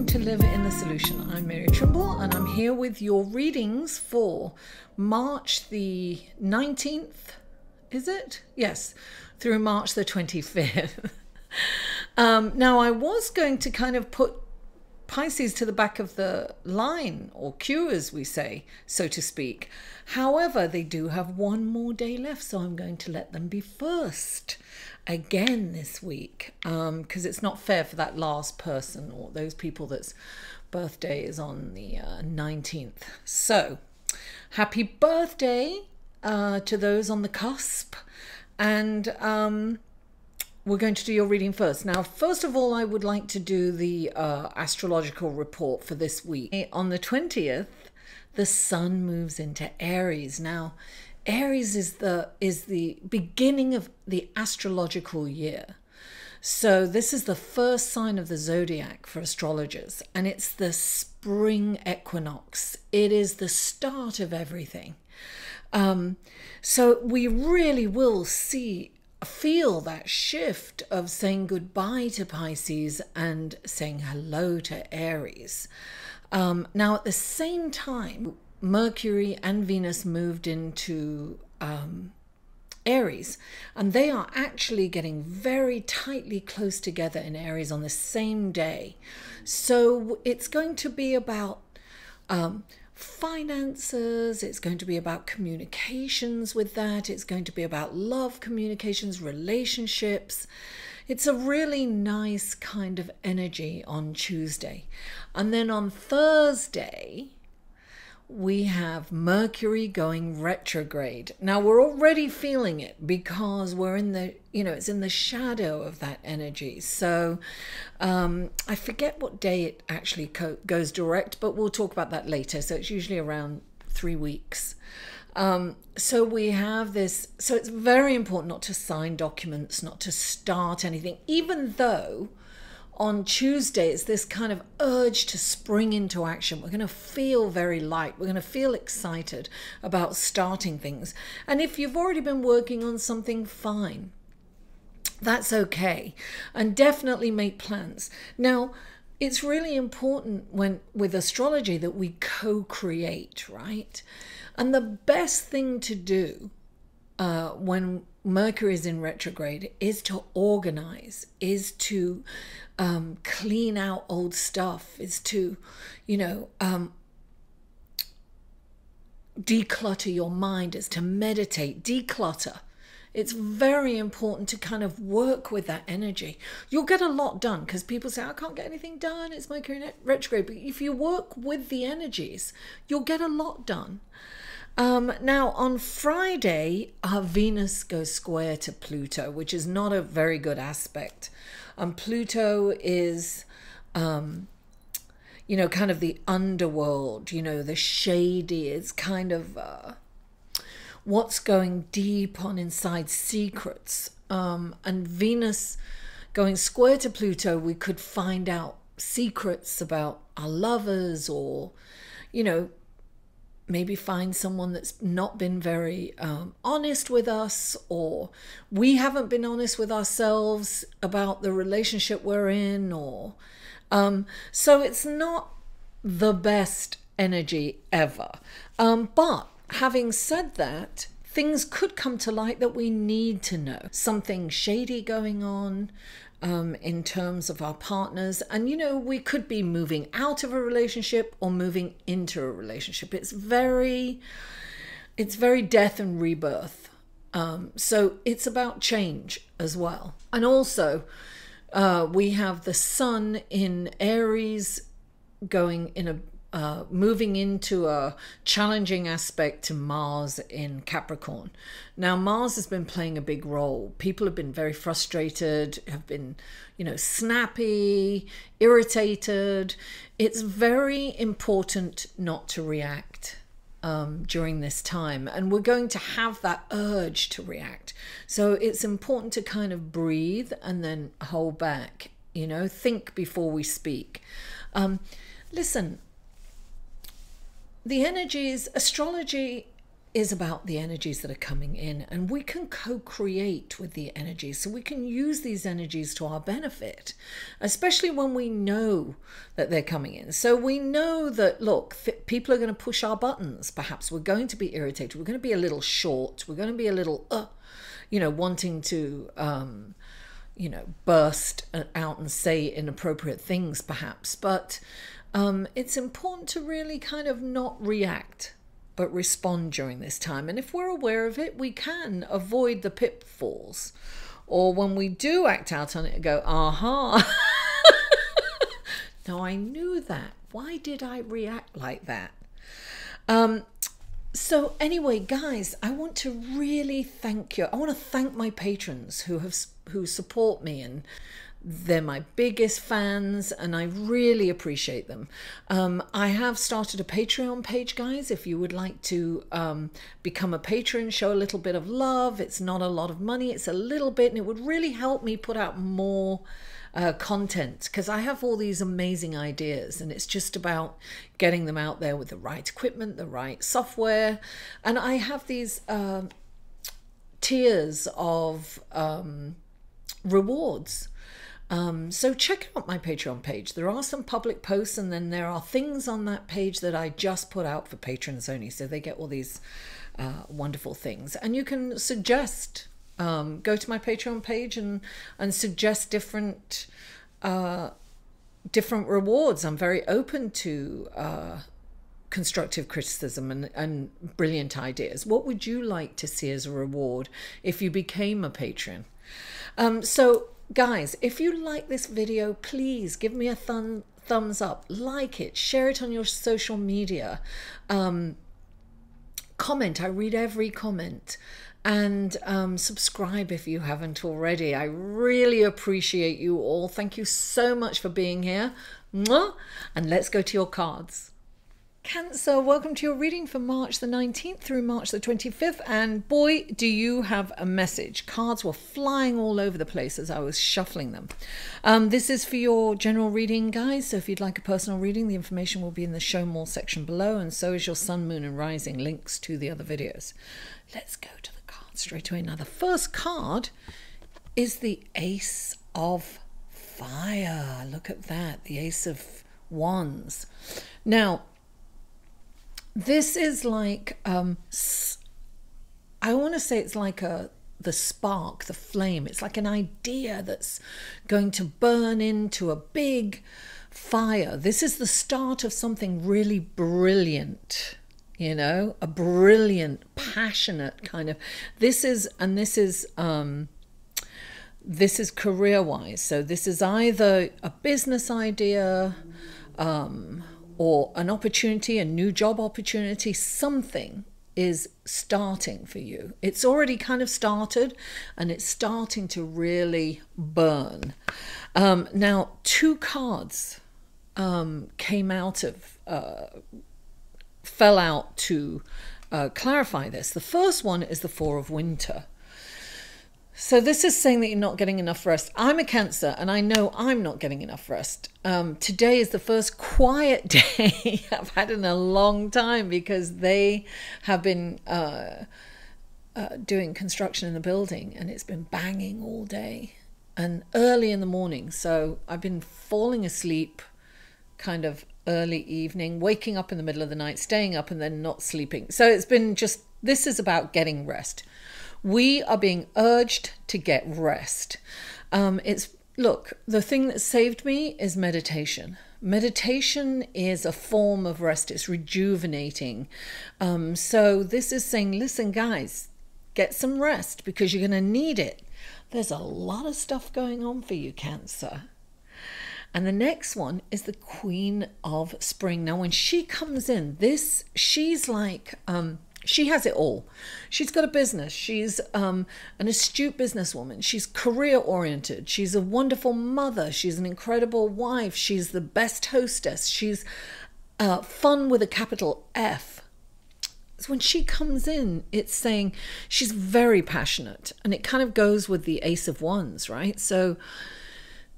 welcome to Live in the Solution. I'm Mary Trimble and I'm here with your readings for March the 19th, is it? Yes, through March the 25th. Now I was going to kind of put Pisces to the back of the line, or queue as we say, so to speak. However, they do have one more day left, so I'm going to let them be first again this week, because it's not fair for that last person or those people that's birthday is on the 19th. So happy birthday to those on the cusp, and we're going to do your reading first. Now, first of all, I would like to do the astrological report for this week. On the 20th, the sun moves into Aries. Now, Aries is the beginning of the astrological year. So this is the first sign of the zodiac for astrologers, and it's the spring equinox. It is the start of everything. So we really will feel that shift of saying goodbye to Pisces and saying hello to Aries. Now, at the same time, Mercury and Venus moved into Aries, and they are actually getting very tightly close together in Aries on the same day. So it's going to be about finances, it's going to be about communications with that, it's going to be about love, communications, relationships. It's a really nice kind of energy on Tuesday. And then on Thursday, we have Mercury going retrograde. Now we're already feeling it because we're in the, it's in the shadow of that energy. So I forget what day it actually goes direct, but we'll talk about that later. So it's usually around 3 weeks. So we have this, so it's very important not to sign documents, not to start anything, even though on Tuesday, it's this kind of urge to spring into action. We're going to feel very light. We're going to feel excited about starting things. And if you've already been working on something, fine. That's okay. And definitely make plans. Now, it's really important with astrology that we co-create, right? And the best thing to do when Mercury is in retrograde is to organize, is to clean out old stuff, is to, declutter your mind, is to meditate, declutter. It's very important to kind of work with that energy. You'll get a lot done because people say, I can't get anything done, it's Mercury in retrograde. But if you work with the energies, you'll get a lot done. Now, on Friday, Venus goes square to Pluto, which is not a very good aspect. Pluto is, kind of the underworld, the shady. It's kind of what's going deep on inside secrets. And Venus going square to Pluto, we could find out secrets about our lovers, or, maybe find someone that's not been very honest with us, or we haven't been honest with ourselves about the relationship we're in, or so it's not the best energy ever. But having said that, things could come to light that we need to know. Something shady going on in terms of our partners, and we could be moving out of a relationship or moving into a relationship. It's very death and rebirth, so it's about change as well. And also we have the sun in Aries going in a moving into a challenging aspect to Mars in Capricorn. Now, Mars has been playing a big role. People have been very frustrated, have been, snappy, irritated. It's very important not to react during this time. And we're going to have that urge to react. So it's important to kind of breathe and then hold back, think before we speak. Listen, the energies, astrology is about the energies that are coming in, and we can co-create with the energies, so we can use these energies to our benefit, especially when we know that they're coming in. So we know that, look, people are going to push our buttons. Perhaps we're going to be irritated, we're going to be a little short, we're going to be a little wanting to burst out and say inappropriate things perhaps, but it's important to really kind of not react, but respond during this time. And if we're aware of it, we can avoid the pitfalls. Or when we do act out on it, go, aha, no, I knew that. Why did I react like that? So anyway, guys, I want to really thank you. I want to thank my patrons who support me, and they're my biggest fans, and I really appreciate them. I have started a Patreon page, guys. If you would like to become a patron, show a little bit of love. It's not a lot of money, it's a little bit, and it would really help me put out more content, because I have all these amazing ideas, and it's just about getting them out there with the right equipment, the right software. And I have these tiers of rewards. So check out my Patreon page. There are some public posts, and then there are things on that page that I just put out for patrons only, so they get all these wonderful things. And you can suggest, go to my Patreon page and suggest different rewards. I'm very open to constructive criticism and brilliant ideas. What would you like to see as a reward if you became a patron? So guys, if you like this video, please give me a thumbs up, like it, share it on your social media, comment. I read every comment, and subscribe if you haven't already. I really appreciate you all. Thank you so much for being here. Mwah! And let's go to your cards. Cancer, welcome to your reading for March the 19th through March the 25th, and boy, do you have a message. Cards were flying all over the place as I was shuffling them. This is for your general reading, guys, so if you'd like a personal reading, the information will be in the show more section below, and so is your sun, moon and rising, links to the other videos. Let's go to the cards straight away. Now, the first card is the Ace of Fire. Look at that, the Ace of Wands. Now, this is like, I want to say it's like the spark, the flame. It's like an idea that's going to burn into a big fire. This is the start of something really brilliant, you know, a brilliant, passionate kind of, this is career-wise. So this is either a business idea, or an opportunity, a new job opportunity. Something is starting for you. It's already kind of started, and it's starting to really burn. Now, two cards came out of, fell out to clarify this. The first one is the Four of Winter. So this is saying that you're not getting enough rest. I'm a Cancer, and I know I'm not getting enough rest. Today is the first quiet day I've had in a long time, because they have been doing construction in the building, and it's been banging all day and early in the morning. So I've been falling asleep kind of early evening, waking up in the middle of the night, staying up, and then not sleeping. So it's been just, this is about getting rest. We are being urged to get rest. Look, the thing that saved me is meditation. Meditation is a form of rest. It's rejuvenating. So this is saying, listen, guys, get some rest, because you're going to need it. There's a lot of stuff going on for you, Cancer. And the next one is the Queen of Spring. Now, when she comes in, she's like, she has it all. She's got a business. She's an astute businesswoman. She's career-oriented. She's a wonderful mother. She's an incredible wife. She's the best hostess. She's fun with a capital F. So when she comes in, it's saying she's very passionate. And it kind of goes with the Ace of Wands, right? So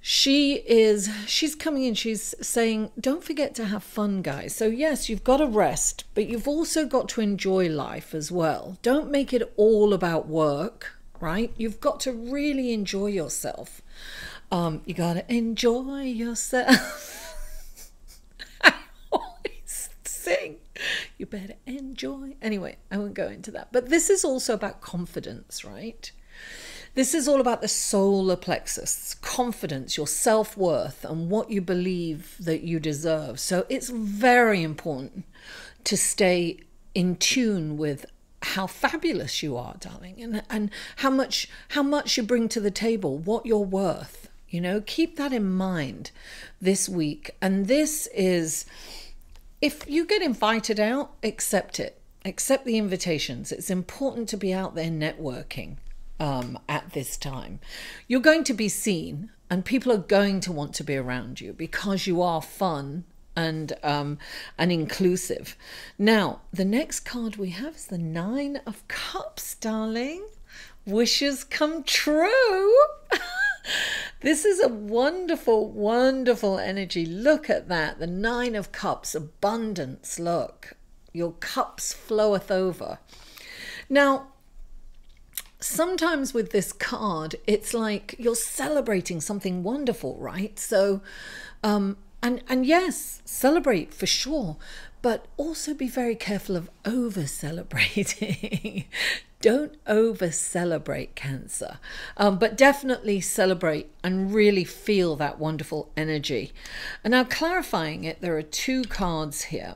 she's coming in, she's saying, don't forget to have fun, guys. So yes, you've got to rest, but you've also got to enjoy life as well. Don't make it all about work, right? You've got to really enjoy yourself. You got to enjoy yourself. I always sing, you better enjoy. Anyway, I won't go into that. But this is also about confidence, right? This is all about the solar plexus, confidence, your self-worth, and what you believe that you deserve. So it's very important to stay in tune with how fabulous you are, darling, and how much you bring to the table, what you're worth. You know, keep that in mind this week. And this is, if you get invited out, accept it. Accept the invitations. It's important to be out there networking. At this time, you're going to be seen, and people are going to want to be around you because you are fun and inclusive. Now, the next card we have is the Nine of Cups, darling. Wishes come true. This is a wonderful, wonderful energy. Look at that. The Nine of Cups, abundance. Look, your cups floweth over. Now, sometimes with this card, it's like you're celebrating something wonderful, right? So, and yes, celebrate for sure, but also be very careful of over-celebrating. Don't over-celebrate, Cancer, but definitely celebrate and really feel that wonderful energy. And now clarifying it, there are two cards here.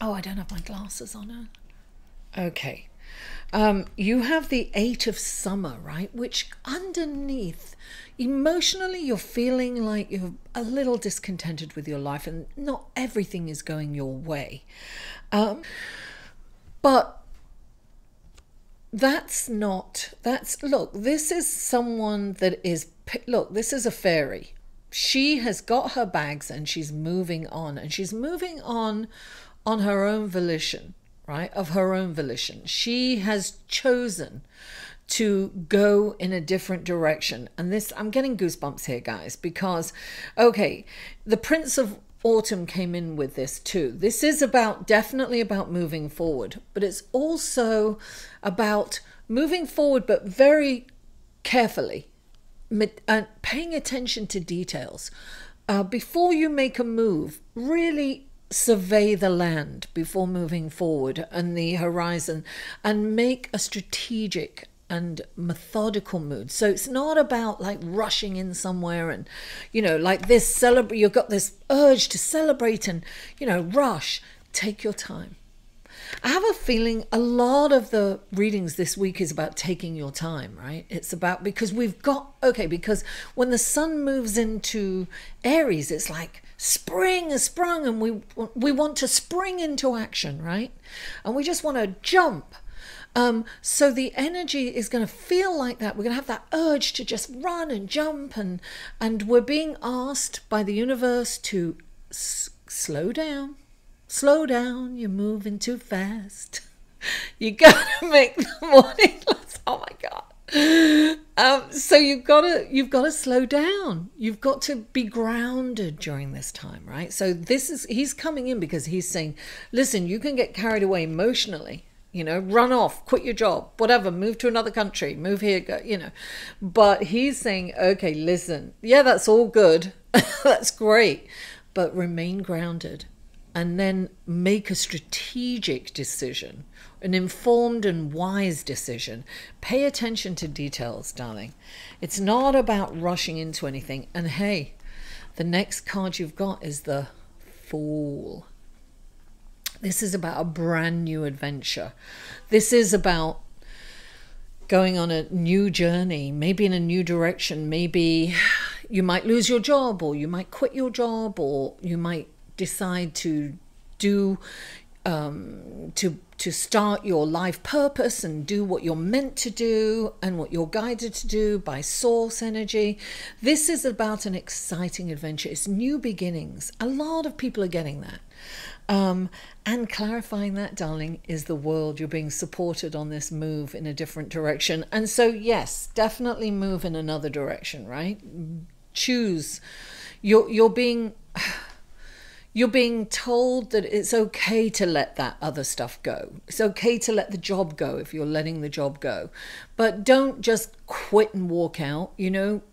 Oh, I don't have my glasses on. Okay. You have the Eight of Summer, right? Which underneath, emotionally, you're feeling like you're a little discontented with your life and not everything is going your way. But look, this is someone that is, look, this is a fairy. She has got her bags and she's moving on, and she's moving on her own volition. Right, of her own volition. She has chosen to go in a different direction. And this, I'm getting goosebumps here, guys, because, okay, the Prince of Autumn came in with this too. This is definitely about moving forward, but it's also about moving forward, but very carefully, and paying attention to details. Before you make a move, really survey the land before moving forward and the horizon, and make a strategic and methodical mood. So it's not about like rushing in somewhere and, you know, like this you've got this urge to celebrate and, you know, rush. Take your time. I have a feeling a lot of the readings this week is about taking your time, right? It's about, because because when the sun moves into Aries, it's like spring has sprung, and we want to spring into action, right? And we just want to jump. So the energy is going to feel like that. We're going to have that urge to just run and jump, and we're being asked by the universe to slow down. Slow down, you're moving too fast. You gotta make the morning last. Oh my God. So you've got to slow down. You've got to be grounded during this time, right? So he's coming in because he's saying, listen, you can get carried away emotionally, you know, run off, quit your job, whatever, move to another country, move here, go, you know. But he's saying, okay, listen, yeah, that's all good. That's great. But remain grounded. And then make a strategic decision, an informed and wise decision. Pay attention to details, darling. It's not about rushing into anything. And hey, the next card you've got is the Fool. This is about a brand new adventure. This is about going on a new journey, maybe in a new direction. Maybe you might lose your job, or you might quit your job, or you might decide to do to start your life purpose and do what you're meant to do and what you're guided to do by source energy. This is about an exciting adventure. It's new beginnings. A lot of people are getting that. And clarifying that, darling, is the world. You're being supported on this move in a different direction. And so, yes, definitely move in another direction, right? choose. You're being told that it's okay to let that other stuff go. It's okay to let the job go if you're letting the job go. But don't just quit and walk out,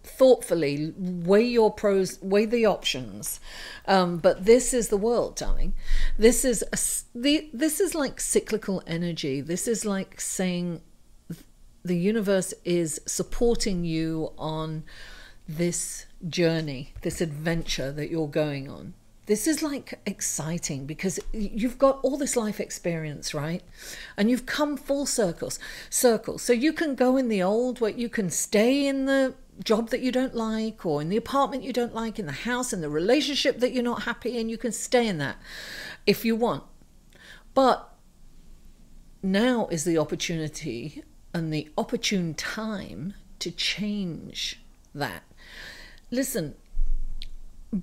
thoughtfully weigh your pros, weigh the options. But this is the world, darling. This is like cyclical energy. This is like saying the universe is supporting you on this journey, this adventure that you're going on. This is like exciting because you've got all this life experience, right? And you've come full circle. So you can go in the old, where you can stay in the job that you don't like, or in the apartment you don't like, in the house, in the relationship that you're not happy in. You can stay in that if you want. But now is the opportunity and the opportune time to change that. Listen,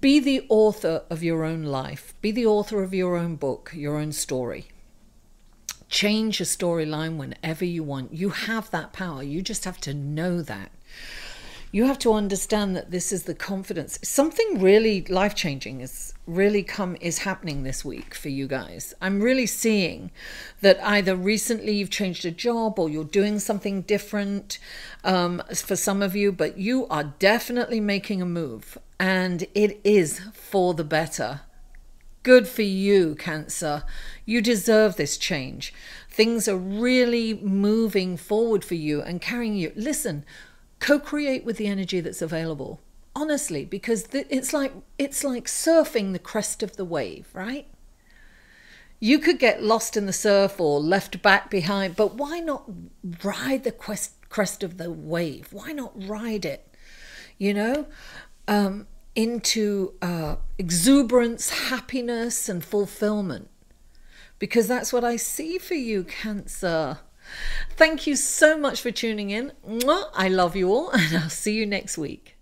be the author of your own life. Be the author of your own book, your own story. Change your storyline whenever you want. You have that power. You just have to know that. You have to understand that this is the confidence. Something really life-changing is happening this week for you guys. I'm really seeing that either recently you've changed a job or you're doing something different for some of you, but you are definitely making a move, and it is for the better. Good for you, Cancer. You deserve this change. Things are really moving forward for you and carrying you. Listen, co-create with the energy that's available, honestly, because it's like surfing the crest of the wave, right? You could get lost in the surf or left back behind, but why not ride the crest of the wave? Why not ride it, into exuberance, happiness, and fulfillment? Because that's what I see for you, Cancer. Thank you so much for tuning in. I love you all, and I'll see you next week.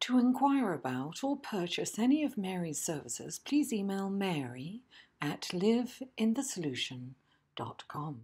To inquire about or purchase any of Mary's services, please email mary@liveinthesolution.com.